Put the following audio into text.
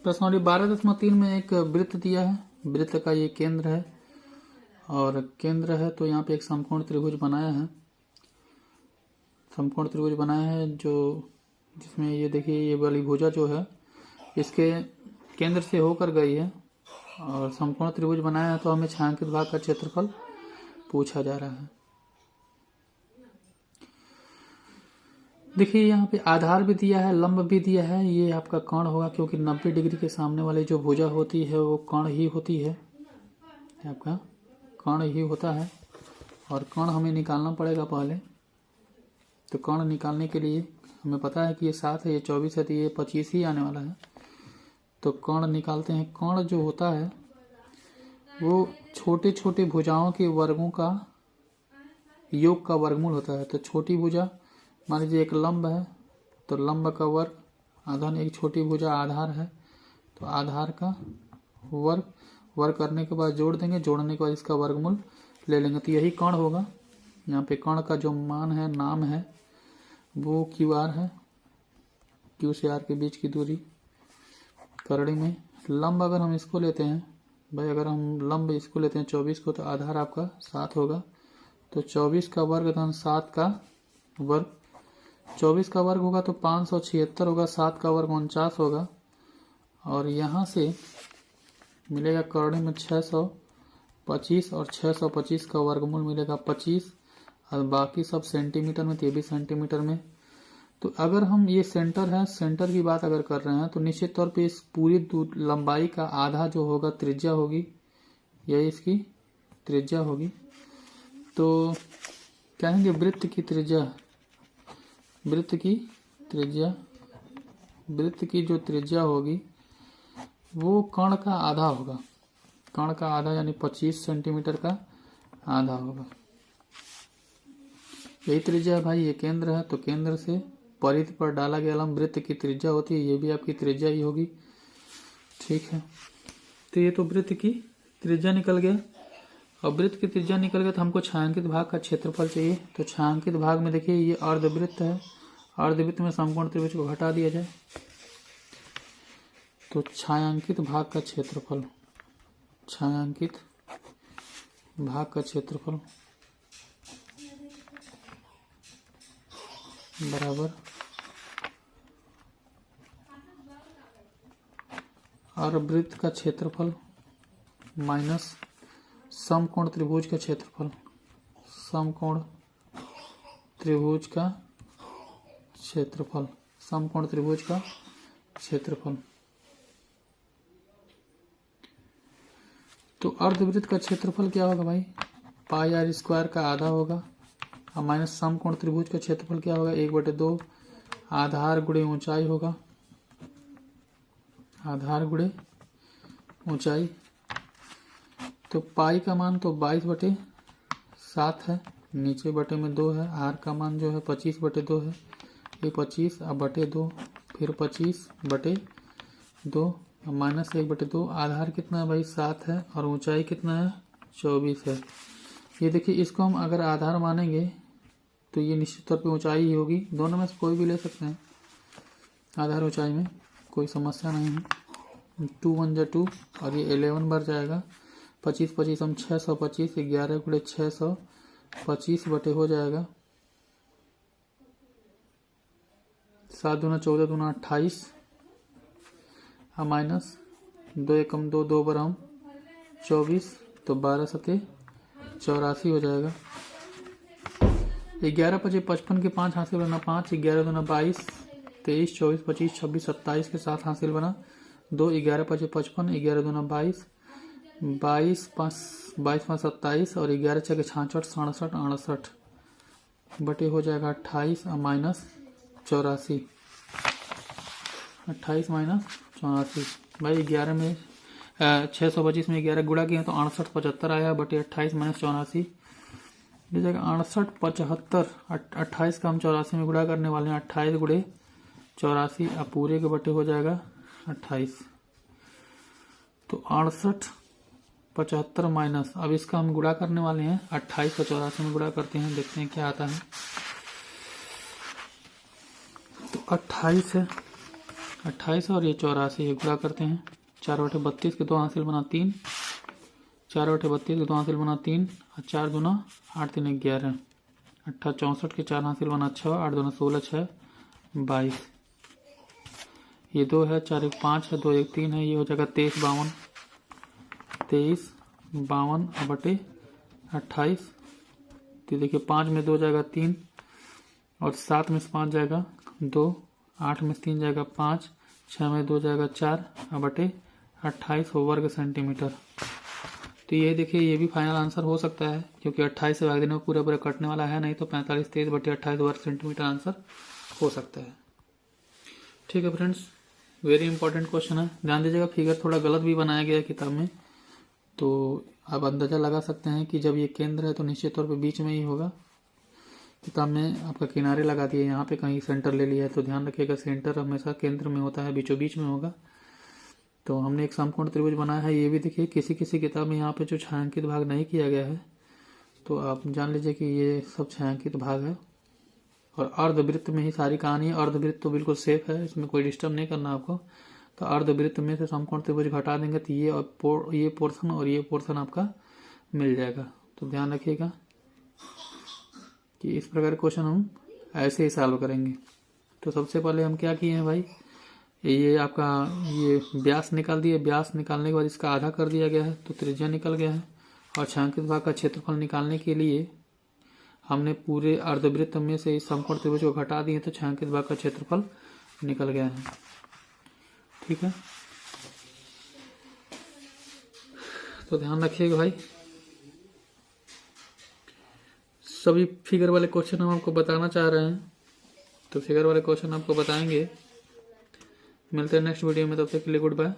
प्रश्नावली 12.3 में एक वृत्त दिया है, वृत्त का ये केंद्र है और केंद्र है, तो यहाँ पे एक समकोण त्रिभुज बनाया है, समकोण त्रिभुज बनाया है जो जिसमें ये देखिए ये वाली भुजा जो है इसके केंद्र से होकर गई है और समकोण त्रिभुज बनाया है, तो हमें छायांकित भाग का क्षेत्रफल पूछा जा रहा है। देखिए यहाँ पे आधार भी दिया है, लंब भी दिया है, ये आपका कर्ण होगा क्योंकि 90 डिग्री के सामने वाली जो भुजा होती है वो कर्ण ही होती है, आपका कर्ण ही होता है और कर्ण हमें निकालना पड़ेगा पहले। तो कर्ण निकालने के लिए हमें पता है कि ये 7 है, ये 24 है, तो ये 25 ही आने वाला है। तो कर्ण निकालते हैं। कर्ण जो होता है वो छोटे छोटे भुजाओं के वर्गों का योग का वर्गमूल होता है। तो छोटी भुजा मान लीजिए एक लंब है, तो लंब का वर्ग आधार, एक छोटी भुजा आधार है, तो आधार का वर्ग करने के बाद जोड़ देंगे, जोड़ने के बाद इसका वर्गमूल ले लेंगे, तो यही कर्ण होगा। यहाँ पे कर्ण का जो मान है, नाम है, वो QR है, Q से R के बीच की दूरी करड़ी में। लंब अगर हम इसको लेते हैं भाई, अगर हम लंब इसको लेते हैं 24 को, तो आधार आपका 7 होगा, तो 24 का वर्ग धन 7 का वर्ग, 24 का वर्ग होगा तो 576 होगा, 7 का वर्ग 49 होगा और यहाँ से मिलेगा करड़ी में 625 और 625 का वर्गमूल मिलेगा 25 और बाकी सब सेंटीमीटर में, 23 सेंटीमीटर में। तो अगर हम ये सेंटर है, सेंटर की बात अगर कर रहे हैं तो निश्चित तौर पे इस पूरी लंबाई का आधा जो होगा त्रिज्या होगी, यही इसकी त्रिज्या होगी। तो कहेंगे वृत्त की त्रिज्या, वृत्त की त्रिज्या, वृत्त की जो त्रिज्या होगी वो कर्ण का आधा होगा, कर्ण का आधा यानी 25 सेंटीमीटर का आधा होगा। यही त्रिज्या है भाई, ये केंद्र है, तो केंद्र से परिधि पर डाला गया लंब वृत्त की त्रिज्या होती है, ये भी आपकी त्रिज्या ही होगी। ठीक है, तो ये तो वृत्त की त्रिज्या निकल गया। और वृत्त की त्रिज्या निकल गया तो हमको छायांकित भाग का क्षेत्रफल चाहिए। तो छायांकित भाग में देखिए ये अर्धवृत्त है, अर्धवृत्त में समकोण त्रिभुज को हटा दिया जाए, तो छायांकित भाग का क्षेत्रफल, छायांकित भाग का क्षेत्रफल बराबर अर्धवृत्त का क्षेत्रफल माइनस समकोण त्रिभुज का क्षेत्रफल, समकोण त्रिभुज का क्षेत्रफल, समकोण त्रिभुज का क्षेत्रफल। तो अर्धवृत्त का क्षेत्रफल क्या होगा भाई, πr² का आधा होगा और माइनस समकोण त्रिभुज का क्षेत्रफल क्या होगा, 1/2 आधार गुणे ऊंचाई होगा, आधार गुणे ऊंचाई। तो पाई का मान तो 22/7 है, नीचे बटे में 2 है, आर का मान जो है 25/2 है, ये 25 अब बटे 2, फिर 25/2 माइनस 1/2। आधार कितना है भाई 7 है और ऊंचाई कितना है 24 है। ये देखिए इसको हम अगर आधार मानेंगे तो ये निश्चित तौर पे ऊंचाई ही होगी, दोनों में से कोई भी ले सकते हैं, आधार ऊंचाई में कोई समस्या नहीं है। 2 1 जा 2 और ये 11 बढ़ जाएगा, 25 हम 625, 11 गुणे 625 बटे हो जाएगा 7 दूना 14 दूना 28 माइनस 2 एकम 2, 2 बार हम 24, तो 12 सते 84 हो जाएगा। 11 5 55 के 5 हासिल बना 5, 11 दूना 22, 23 24 25 26 27 के 7 हासिल बना 2, 11 5 55, 11 दूना 22, 22 5 27 और 11 6 के 66 67 68 बटे हो जाएगा 28 माइनस 84, 28 माइनस 84। भाई 11 में 625 में 11 गुणा किया तो 68 75 आया बटे 28 माइनस 84 हो जाएगा 68 75। 28 का हम 84 में गुणा करने वाले हैं, 28 गुणे 84 अब पूरे के बटे हो जाएगा 28। तो 68 75 माइनस, अब इसका हम गुणा करने वाले हैं, 28 को 84 में गुणा करते हैं, देखते हैं क्या आता है। तो 28 है 28 और ये 84, ये गुणा करते हैं। 4/32 के 2 हासिल बना 3, 4/32 के 2 हासिल बना 3 और 4 दूना 8 3 11, 8 64 के 4 हासिल बना 6, 8 दूना 16 6 22, ये 2 है, 4 1 5 है, 2 1 3 है, ये हो जाएगा 23 52, 23 52 बटे 28। तो देखिए 5 में 2 जाएगा 3 और 7 में से 5 जाएगा 2, 8 में से 3 जाएगा 5, 6 में 2 जाएगा 4 बटे 28 वर्ग सेंटीमीटर। तो ये देखिए ये भी फाइनल आंसर हो सकता है, क्योंकि 28 से भाग देने में पूरा पूरा कटने वाला है नहीं, तो 45 23 बटे 28 वर्ग सेंटीमीटर आंसर हो सकता है। ठीक है फ्रेंड्स, वेरी इंपॉर्टेंट क्वेश्चन है। ध्यान दीजिएगा, फिगर थोड़ा गलत भी बनाया गया है किताब में, तो आप अंदाजा लगा सकते हैं कि जब ये केंद्र है तो निश्चित तौर पे बीच में ही होगा। किताब में आपका किनारे लगा दिए, यहाँ पे कहीं सेंटर ले लिया है, तो ध्यान रखिएगा सेंटर हमेशा केंद्र में होता है, बीचों बीच में होगा। तो हमने एक समकोण त्रिभुज बनाया है। ये भी देखिए किसी किसी किताब में यहाँ पे जो छायांकित भाग नहीं किया गया है, तो आप जान लीजिए कि ये सब छायांकित भाग है। और अर्धवृत्त में ही सारी कहानी है। अर्धवृत्त तो बिल्कुल सेफ है, इसमें कोई डिस्टर्ब नहीं करना आपको। तो अर्धवृत्त में से समकोण त्रिभुज घटा देंगे तो ये पोर्शन और ये पोर्शन आपका मिल जाएगा। तो ध्यान रखिएगा कि इस प्रकार के क्वेश्चन हम ऐसे ही सॉल्व करेंगे। तो सबसे पहले हम क्या किए हैं भाई, ये आपका ये व्यास निकाल दिए। व्यास निकालने के बाद इसका आधा कर दिया गया है, तो त्रिज्या निकल गया है। और छायांकित भाग का क्षेत्रफल निकालने के लिए हमने पूरे अर्धवृत्त में से इस समकोण त्रिभुज को घटा दिए, तो छायांकित भाग का क्षेत्रफल निकल गया है। ठीक है, तो ध्यान रखिएगा भाई, सभी फिगर वाले क्वेश्चन हम आपको बताना चाह रहे हैं, तो फिगर वाले क्वेश्चन आपको बताएंगे। मिलते हैं नेक्स्ट वीडियो में, तब तक के लिए गुड बाय।